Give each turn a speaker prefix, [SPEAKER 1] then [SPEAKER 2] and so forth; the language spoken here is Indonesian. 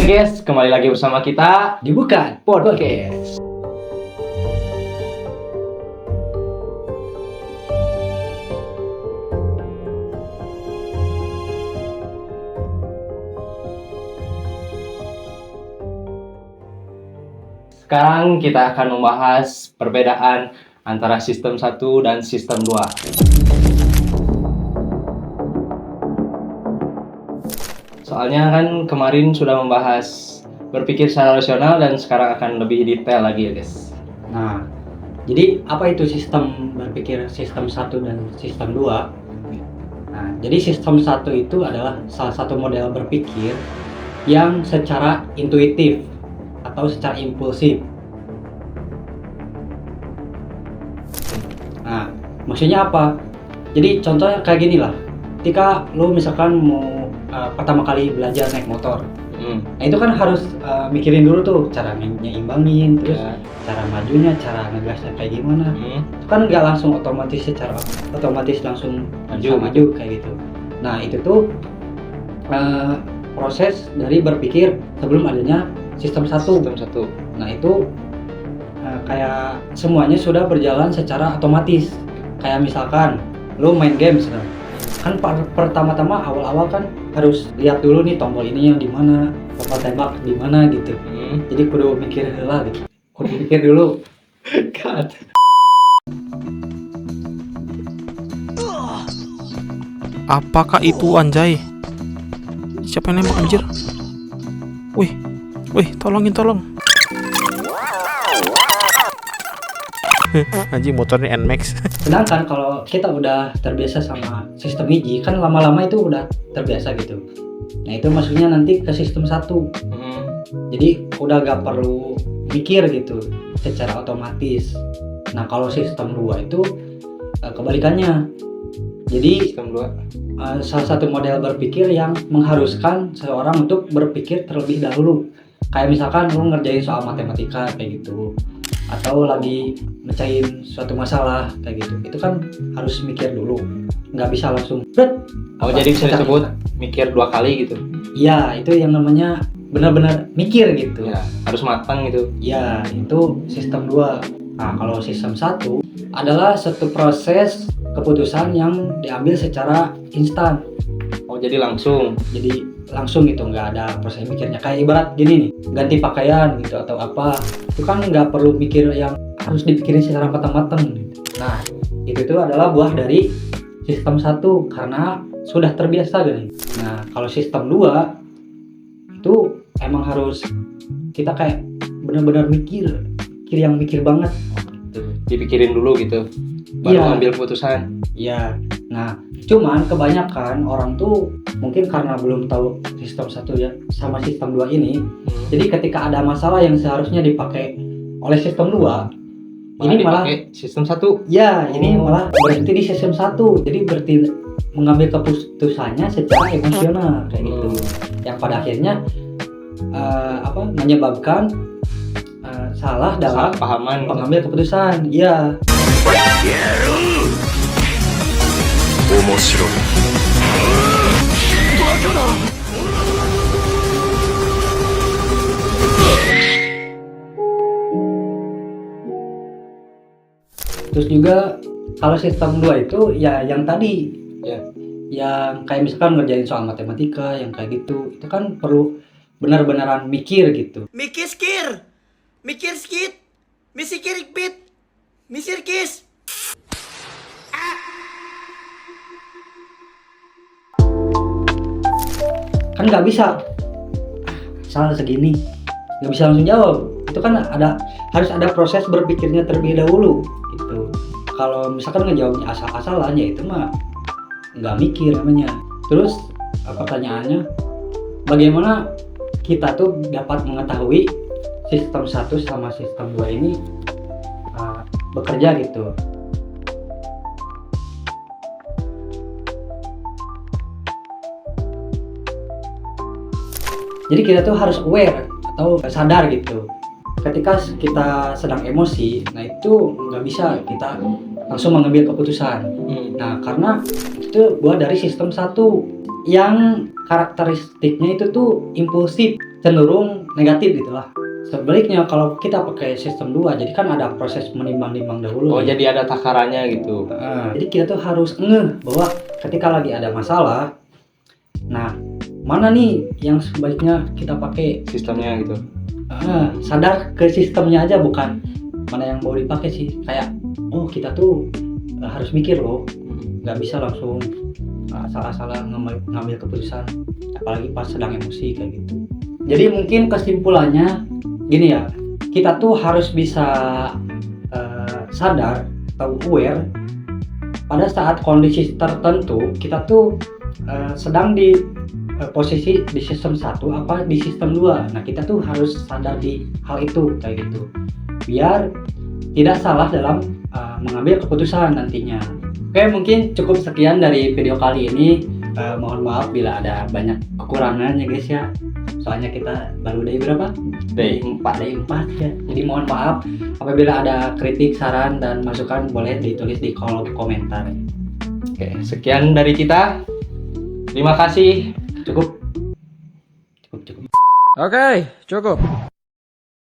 [SPEAKER 1] guys, kembali lagi bersama kita
[SPEAKER 2] di Bukan Podcast.
[SPEAKER 1] Sekarang kita akan membahas perbedaan antara sistem 1 dan sistem 2. Soalnya kan kemarin sudah membahas berpikir secara rasional dan sekarang akan lebih detail lagi ya guys.
[SPEAKER 2] Nah, jadi apa itu sistem berpikir sistem 1 dan sistem 2? Nah, jadi sistem 1 itu adalah salah satu model berpikir yang secara intuitif atau secara impulsif. Nah, maksudnya apa? Jadi contohnya kayak gini lah. Ketika lo misalkan mau pertama kali belajar naik motor, nah itu kan harus mikirin dulu tuh cara nyeimbangin, terus cara majunya, cara ngegasnya kayak gimana. Itu kan nggak langsung secara otomatis langsung maju kayak gitu. Nah itu tuh proses dari berpikir sebelum adanya sistem 1. Nah itu kayak semuanya sudah berjalan secara otomatis. Kayak misalkan lo main game kan pertama-tama awal-awal kan harus lihat dulu nih tombol ini yang di mana, tombol tembak di mana gitu. Jadi kudu mikir heula gitu. Kudu mikir dulu. God.
[SPEAKER 3] Apakah itu anjay? Siapa yang nembak anjir? Wih, tolong. Anjing motornya NMAX.
[SPEAKER 2] Sedangkan kalau kita udah terbiasa sama sistem hiji, kan lama-lama itu udah terbiasa gitu. Nah itu maksudnya nanti ke sistem 1. Jadi udah gak perlu mikir gitu secara otomatis. Nah kalau sistem 2 itu kebalikannya. Jadi
[SPEAKER 1] Sistem 2
[SPEAKER 2] salah satu model berpikir yang mengharuskan seseorang untuk berpikir terlebih dahulu. Kayak misalkan lu ngerjain soal matematika kayak gitu, atau lagi mecahin suatu masalah kayak gitu, itu kan harus mikir dulu, nggak bisa langsung
[SPEAKER 1] jadi bisa disebut mikir 2 kali gitu.
[SPEAKER 2] Iya, itu yang namanya benar-benar mikir gitu
[SPEAKER 1] Ya, harus matang gitu.
[SPEAKER 2] ya. Itu sistem 2. Nah kalau sistem 1 adalah satu proses keputusan yang diambil secara instan.
[SPEAKER 1] Jadi
[SPEAKER 2] langsung gitu, nggak ada proses mikirnya. Kayak ibarat gini nih, ganti pakaian gitu atau apa, itu kan nggak perlu mikir yang harus dipikirin secara matang-matang gitu. Nah itu tuh adalah buah dari sistem 1 karena sudah terbiasa gitu. Nah kalau sistem 2 itu emang harus kita kayak benar-benar mikir yang mikir banget gitu.
[SPEAKER 1] Dipikirin dulu gitu baru ambil keputusan.
[SPEAKER 2] Iya. Nah cuman kebanyakan orang tuh mungkin karena belum tahu sistem 1 ya sama sistem 2 ini, jadi ketika ada masalah yang seharusnya dipakai oleh sistem 2, ini malah
[SPEAKER 1] sistem 1.
[SPEAKER 2] Ya, ini malah berhenti di sistem 1. Jadi berarti mengambil keputusannya secara emosional kayak gitu. Yang pada akhirnya menyebabkan salah dalam
[SPEAKER 1] pahaman
[SPEAKER 2] pengambil keputusan. Iya. Terus juga kalau sistem 2 itu ya yang tadi yang kayak misalkan ngerjain soal matematika yang kayak gitu, itu kan perlu benar-benaran mikir gitu.
[SPEAKER 4] Mikir skit, misikir ikpit, misir kis.
[SPEAKER 2] Kan nggak bisa salah segini nggak bisa langsung jawab, itu kan harus ada proses berpikirnya terlebih dahulu gitu. Kalau misalkan ngejawabnya asal-asalan ya itu mah nggak mikir namanya. Terus pertanyaannya, bagaimana kita tuh dapat mengetahui sistem 1 sama sistem 2 ini bekerja gitu. Jadi kita tuh harus aware atau sadar gitu. Ketika kita sedang emosi, nah itu nggak bisa kita langsung mengambil keputusan. Nah karena itu buah dari sistem 1 yang karakteristiknya itu tuh impulsif. cenderung negatif gitulah. Sebaliknya kalau kita pakai sistem 2, jadi kan ada proses menimbang-nimbang dahulu.
[SPEAKER 1] Oh, jadi ada takarannya gitu.
[SPEAKER 2] Jadi kita tuh harus ngeh bahwa ketika lagi ada masalah, nah mana nih yang sebaiknya kita pakai.
[SPEAKER 1] Sistemnya gitu.
[SPEAKER 2] Sadar ke sistemnya aja, bukan mana yang mau dipakai sih. Kayak oh kita tuh harus mikir loh, nggak bisa langsung asal-asalan ngambil keputusan, apalagi pas sedang emosi kayak gitu. Jadi mungkin kesimpulannya gini ya, kita tuh harus bisa sadar atau aware pada saat kondisi tertentu kita tuh sedang di posisi di sistem 1 apa di sistem 2. Nah kita tuh harus sadar di hal itu kayak gitu, biar tidak salah dalam mengambil keputusan nantinya. Oke, mungkin cukup sekian dari video kali ini. Mohon maaf bila ada banyak kekurangan ya guys ya, soalnya kita baru dari berapa?
[SPEAKER 1] Day 4.
[SPEAKER 2] Dari 4 ya. Jadi mohon maaf apabila ada kritik, saran, dan masukan boleh ditulis di kolom komentar.
[SPEAKER 1] Oke, sekian dari kita. Terima kasih.
[SPEAKER 2] Cukup.
[SPEAKER 3] Oke, cukup.